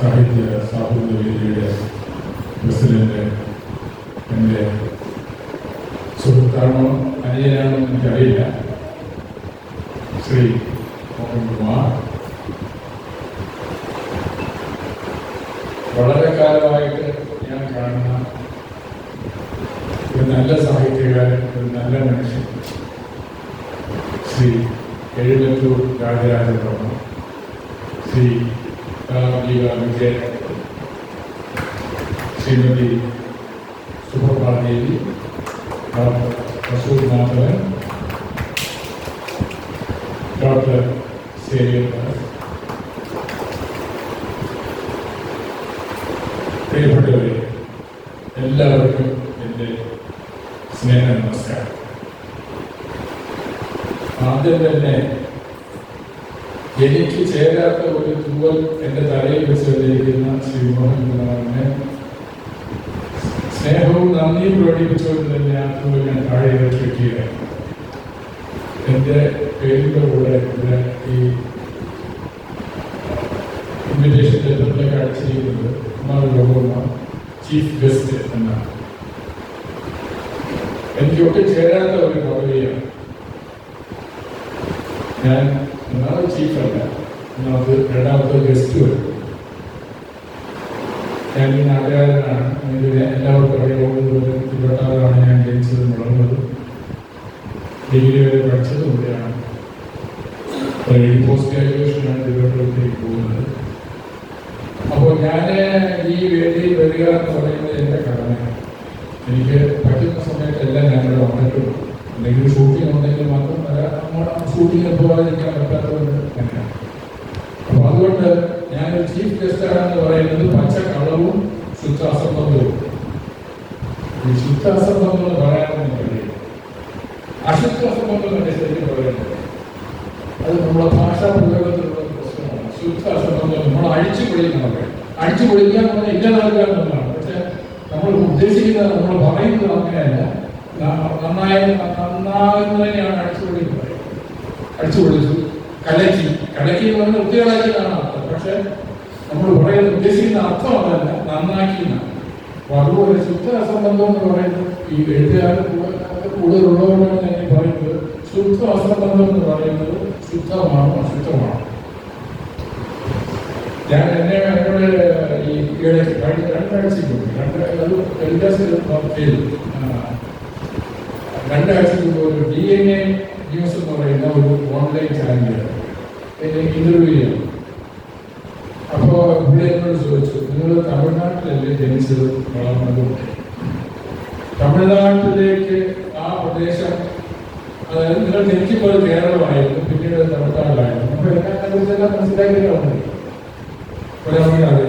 സാഹിത്യ സാഹിത്യ വേദിയുടെ പ്രസിഡന്റ്, എൻ്റെ സുഹൃത്താണോ അനുജനാണോ എനിക്കറിയില്ല, ശ്രീ മോഹൻകുമാർ, വളരെ കാലമായിട്ട് ഞാൻ കാണുന്ന ഒരു നല്ല സാഹിത്യകാരൻ, ഒരു നല്ല മനുഷ്യൻ, ശ്രീ എഴുമറ്റൂർ രാജരാജവർമ്മ, ശ്രീ വിജയൻ, ശ്രീമതി സുബ്രഹ്മണ്യദേവി, ഡോക്ടർ മസൂർ മാധവൻ, ഡോക്ടർ സേവ്യദാസ്, പ്രിയപ്പെട്ടവരെ, എല്ലാവർക്കും എൻ്റെ സ്നേഹ നമസ്കാരം. ആദ്യം തന്നെ എനിക്ക് ചേരാത്ത ഒരു തൂവൽ എൻ്റെ തലയിൽ വെച്ചിരിക്കുന്ന ശ്രീ മോഹൻകുമാറിനെ സ്നേഹവും നന്ദിയും പ്രകടിപ്പിച്ചുകൊണ്ട് തന്നെ ആ തൂവൽ ഞാൻ താഴെ വെക്കുകയാണ്. എൻ്റെ പേരിൻ്റെ കൂടെ ഇവിടെ ഈ ഇൻവിറ്റേഷൻ ലെറ്ററിലേക്ക് അടിച്ചിരിക്കുന്നത് കുമാർ ചീഫ് ഗസ്റ്റ് എന്നാണ്. എനിക്കൊക്കെ ചേരാത്ത ഒരു പദവിയാണ്. ഞാൻ ഒന്നാമത് ചീഫല്ല, ഒന്നാമത് രണ്ടാമത്തെ ഗസ്റ്റ് വരും. ഞാൻ ഈ നാട്ടുകാരനാണ്. ഇതിന് എല്ലാവർക്കും അറിയാവുന്നത് തിരുവട്ടാറാണ് ഞാൻ ജനിച്ചതും വളർന്നതും ഡിഗ്രി വരെ പഠിച്ചതും ഇവിടെയാണ്. പോസ്റ്റ് ഗ്രാജുവേഷനാണ് തിരുവനന്തപുരത്തേക്ക് പോകുന്നത്. അപ്പോൾ ഞാൻ ഈ വേദിയിൽ വരിക എന്ന് പറയുന്നത് എൻ്റെ കടമയാണ്. എനിക്ക് പറ്റുന്ന സമയത്തെല്ലാം ഞങ്ങളുടെ വന്നിട്ടുണ്ട്. എന്തെങ്കിലും ഷൂട്ടിംഗ് ഉണ്ടെങ്കിൽ മാത്രം ഷൂട്ടിങ്ങിന് പോകാതിരിക്കാൻ പറ്റാത്തതുകൊണ്ട് അങ്ങനെയാണ്. അപ്പോൾ അതുകൊണ്ട് ഞാനൊരു ചീഫ് ഗസ്റ്റാണെന്ന് പറയുന്നത് പച്ചക്കളവും ശുദ്ധ അസംബന്ധവും. ഈ ശുദ്ധ അസംബന്ധം എന്ന് പറയാനൊന്നും കഴിയില്ല. അശുദ്ധ അസംബന്ധം എൻ്റെ ശരിക്കും പറയുന്നത് അത് നമ്മുടെ ഭാഷാ പ്രയോഗത്തിലുള്ള പ്രശ്നമാണ്. ശുദ്ധ അസംബന്ധം നമ്മൾ അഴിച്ചു പൊളിക്കുന്നതൊക്കെ അഴിച്ചു പൊളിക്കുക എന്ന് പറഞ്ഞാൽ ഇല്ലാതാക്കുക എന്നുള്ളതാണ്. പക്ഷെ നമ്മൾ ഉദ്ദേശിക്കുന്നത്, നമ്മൾ പറയുന്നത് അങ്ങനെയല്ല. നന്നാകുന്നതിനെയാണ് അടിച്ചുപൊളിക്കുന്നത്. അടിച്ചുപൊളിച്ചു, കലക്കി എന്ന് പറഞ്ഞാൽ വൃത്തികളാക്കിയതാണ് അർത്ഥം. പക്ഷെ നമ്മൾ പറയുന്നത് ഉദ്ദേശിക്കുന്ന അർത്ഥം അതല്ല, നന്നാക്കി എന്നാണ്. അപ്പൊ അതുപോലെ ശുദ്ധ അസംബന്ധം എന്ന് പറയുന്നത് ഈ എഴുത്തുകാർ കൂടുതലുള്ളതുകൊണ്ടാണ് ഞാൻ പറയുന്നത്. ശുദ്ധ അസംബന്ധം എന്ന് പറയുന്നത് ശുദ്ധമാണോ അശുദ്ധമാണോ. ഞാൻ എന്നോട് ഈ രണ്ടാഴ്ചയ്ക്ക് ഒരു DNA ന്യൂസ് എന്ന് പറയുന്ന ഒരു ഓൺലൈൻ ചാനൽ എന്നെ ഇന്റർവ്യൂ ചെയ്യണം. അപ്പോൾ ഇവിടെ എന്നോട് ചോദിച്ചു, നിങ്ങൾ തമിഴ്നാട്ടിലല്ലേ ജനിച്ചത് വളർന്നതും? തമിഴ്നാട്ടിലേക്ക് ആ പ്രദേശം, അതായത് നിങ്ങൾ ജനിക്കുമ്പോൾ കേരളമായിരുന്നു, പിന്നീട് തമിഴ്നാട്ടിലായിരുന്നു. അപ്പോൾ എല്ലാം മനസ്സിലാക്കിയിട്ടുണ്ട്. ഒരാളെ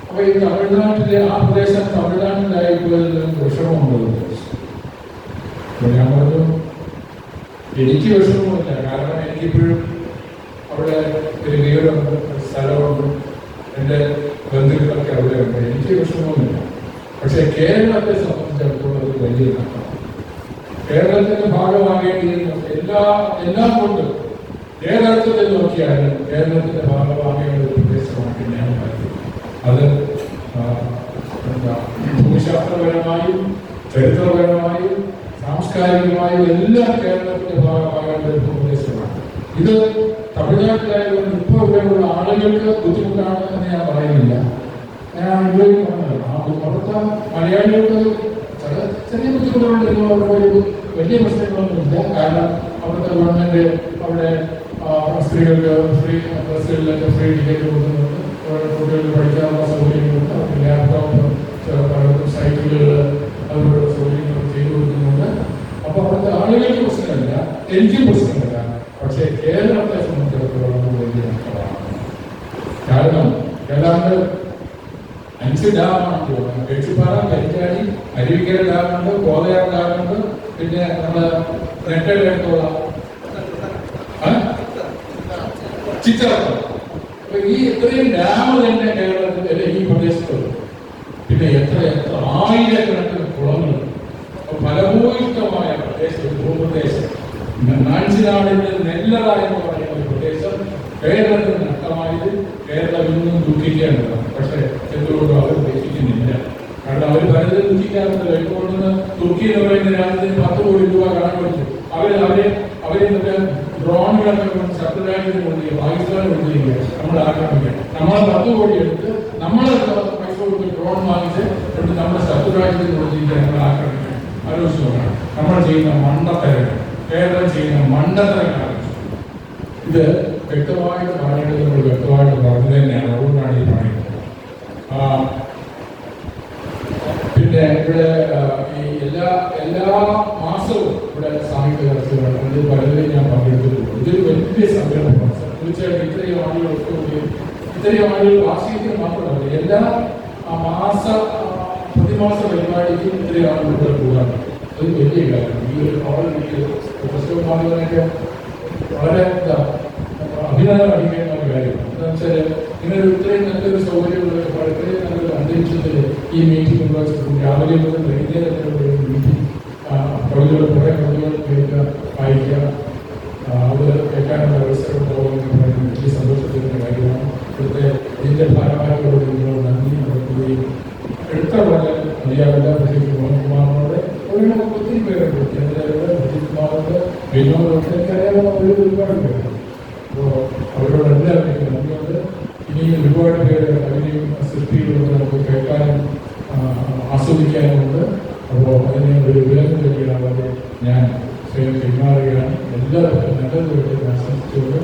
അപ്പൊ ഈ തമിഴ്നാട്ടിലെ ആ പ്രദേശം തമിഴ്നാട്ടിലായിട്ടുള്ള വിഷമമുണ്ട്. ഞാൻ പറഞ്ഞു, എനിക്ക് വിഷമമില്ല. കാരണം എനിക്കിപ്പോഴും അവിടെ ഒരു വീടുണ്ട്, സ്ഥലമുണ്ട്, എൻ്റെ ബന്ധുക്കളൊക്കെ അവിടെ ഉണ്ട്. എനിക്ക് വിഷമമില്ല. പക്ഷെ കേരളത്തെ സംബന്ധിച്ചിടത്തോളം ഒരു വലിയ നഷ്ടമാണ്. കേരളത്തിന്റെ ഭാഗമാകേണ്ടിയിരുന്ന എല്ലാം കൊണ്ടും ഏതർത്ഥത്തിൽ നോക്കിയാലും കേരളത്തിന്റെ ഭാഗമാകേണ്ട ഒരു പ്രദേശമാണ് ഞാൻ പറയുന്നത്. അത് ഭൂമിശാസ്ത്രപരമായും ചരിത്രപരമായും സാംസ്കാരികമായും എല്ലാം കേരളത്തിന്റെ ഭാഗമാകേണ്ട ഒരു പ്രദേശമാണ്. ഇത് തമിഴ്നാട്ടിലായതുകൊണ്ട് ഇപ്പോൾ ഇവിടെയുള്ള ആളുകൾക്ക് ബുദ്ധിമുട്ടാണ് എന്ന് ഞാൻ പറയുന്നില്ല. ഞാൻ ഇവിടെയും പറഞ്ഞത് അവിടുത്തെ മലയാളികൾക്ക് ചെറിയ ബുദ്ധിമുട്ടുകളുണ്ടെങ്കിലും അവർക്ക് വലിയ പ്രശ്നങ്ങളൊന്നുമില്ല. കാരണം അവിടുത്തെ ഗവൺമെന്റ് അവിടെ സ്ത്രീകൾക്ക് ഫ്രീ ബസ്സുകളിലൊക്കെ ഫ്രീ ടിക്കറ്റ് കൊടുക്കുന്നുണ്ട്. അവരുടെ കുട്ടികൾക്ക് പഠിക്കാനുള്ള സൗകര്യങ്ങളുണ്ട്. അവർക്ക് ലാപ്ടോപ്പ്, സൈക്കിളുകൾ, അതുപോലുള്ള സൗകര്യങ്ങൾ ചെയ്തു കൊടുക്കുന്നുണ്ട്. അപ്പോൾ അവിടുത്തെ ആളുകൾക്ക് പ്രശ്നമില്ല, എനിക്കും പ്രശ്നമില്ല. പക്ഷേ കേരളത്തെ സംബന്ധിച്ചിടത്തോളം വലിയ നഷ്ടമാണ്. കാരണം ഏതാണ്ട് 5 ഡാമാണ് പോകുന്നത്. വെച്ചിപ്പാറ, കരിക്കാടി, അരുവിക്കര ഡാമുണ്ട്, കോതയാർ ഡാമുണ്ട്, പിന്നെ നമ്മുടെ നെട്ടയിലേക്കുള്ള ചിത്രങ്ങൾ. അപ്പൊ ഈ ഇത്രയും ഡാം തന്നെ കേരളത്തിൽ ഈ പ്രദേശത്തുണ്ട്. പിന്നെ എത്ര ആയിരക്കണക്കിന് കുളങ്ങളുണ്ട്. ഫലഭൂയിഷ്ടമായ പ്രദേശം, ഭൂപ്രദേശം. നാഞ്ചിനാടിന്റെ നെല്ലറ എന്ന് പറയുന്ന ഒരു പ്രദേശം കേരളത്തിന് നഷ്ടമായത് കേരളം ഇന്നും ദുഃഖിക്കേണ്ടതാണ്. പക്ഷെ എന്തുകൊണ്ടും അവർ ദുഃഖിക്കുന്നില്ല. കാരണം അവർ പലരും ദുഃഖിക്കാറുണ്ടല്ലോ. ഇപ്പോൾ നിന്ന് തുർക്കി എന്ന് പറയുന്ന രാജ്യത്തിന് 10 കോടി രൂപ കടം കൊടുത്തു. അവരെ ഡ്രോണുകളൊക്കെ കൊണ്ട് ശത്രുരാജ്യത്തിന് കൊടുക്കുക, പാകിസ്ഥാന് കൊടുക്കുക, നമ്മൾ ആക്രമിക്കുക. നമ്മൾ 10 കോടി എടുത്ത് നമ്മളെ പൈസ കൊടുത്ത് ഡ്രോൺ വാങ്ങിച്ച് കൊണ്ട് നമ്മുടെ ശത്രുരാജ്യത്തിന് കൊടുത്തിരിക്കുക, നമ്മൾ ആക്രമിക്കുക. ആലോചിച്ച് നോക്കണം. നമ്മൾ ചെയ്യുന്ന മണ്ടത്തരങ്ങൾ, കേരളം ചെയ്യുന്ന മണ്ടത്തരങ്ങൾ. ഇത് വ്യക്തമായിട്ട് പറയേണ്ടത് നമ്മൾ വ്യക്തമായിട്ട് പറഞ്ഞു തന്നെയാണ്. അതുകൊണ്ടാണ് ഈ പറയുന്നത്. പിന്നെ ഇവിടെ ഈ എല്ലാ മാസവും ഇവിടെ സാഹിത്യ ചർച്ചകളാണ്. ഇത് പലരും ഞാൻ പങ്കെടുത്തിട്ടുണ്ട്. ഇതൊരു വലിയ സംരംഭമാണ്. തീർച്ചയായിട്ടും ഇത്രയും ആളുകൾ വാർഷികത്തിന് മാത്രമല്ല, എല്ലാ പ്രതിമാസ പരിപാടിക്കും ഇത്രയും ആളുകൾ ഇവിടെ കൂടാറുണ്ട്. അത് വലിയ കാര്യം. ഈ ഒരു പുസ്തകമാകുന്നതിനൊക്കെ വളരെ അഭിനന്ദനം അടിക്കേണ്ട ഒരു കാര്യമാണ്. എന്താണെന്ന് വെച്ചാൽ ഇങ്ങനെ ഇത്രയും നല്ലൊരു സൗകര്യമുള്ള ഇത്രയും നല്ലൊരു അന്തരീക്ഷത്തിൽ ഈ മീറ്റിംഗ് നിർവഹിച്ചിട്ടുണ്ട്. രാവിലെ മുതൽ വൈകുന്നേരം വരെ മീറ്റിംഗ് കവിതകൾ, കുറേ കവിതകൾ കേൾക്കുക, വായിക്കുക, അത് കേൾക്കാനുള്ള അവസരം ഉണ്ടാവുമെന്ന് പറയുന്നത് വലിയ സന്തോഷത്തിൻ്റെ കാര്യമാണ്. ഇവിടുത്തെ ഇതിൻ്റെ ഭാരവാഹികളോട് നിങ്ങളോട് നന്ദി നടത്തുകയും എടുത്ത പോലെ മതിയാവില്ല. പ്രത്യേകിച്ച് മോഹൻകുമാറിനോട് ഒത്തിരി പേരുണ്ട്. കേന്ദ്രയുടെ പ്രദീപ് കുമാറിന്റെ വിനോദത്തെ എനിക്കറിയാവുന്ന ഒരുപാട് പേരുണ്ട്. അപ്പോൾ അവരോടെല്ലാവരും നന്ദിയുണ്ട്. ഇനിയും ഒരുപാട് പേര് അതിനെയും സൃഷ്ടിയിലൂടെ നമുക്ക് കേൾക്കാനും ആസ്വദിക്കാനുമുണ്ട്. അപ്പോൾ അതിനെ ഒരു വിലക്ക് തരികയാവാതെ ഞാൻ സ്വയം കൈമാറുകയാണ്. എല്ലാവർക്കും നല്ലത് വേണ്ടി ആശംസിച്ചുകൊണ്ട്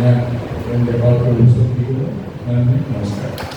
ഞാൻ എൻ്റെ വാക്കുകൾ ഉപസംഹരിക്കുന്നു. നന്ദി, നമസ്കാരം.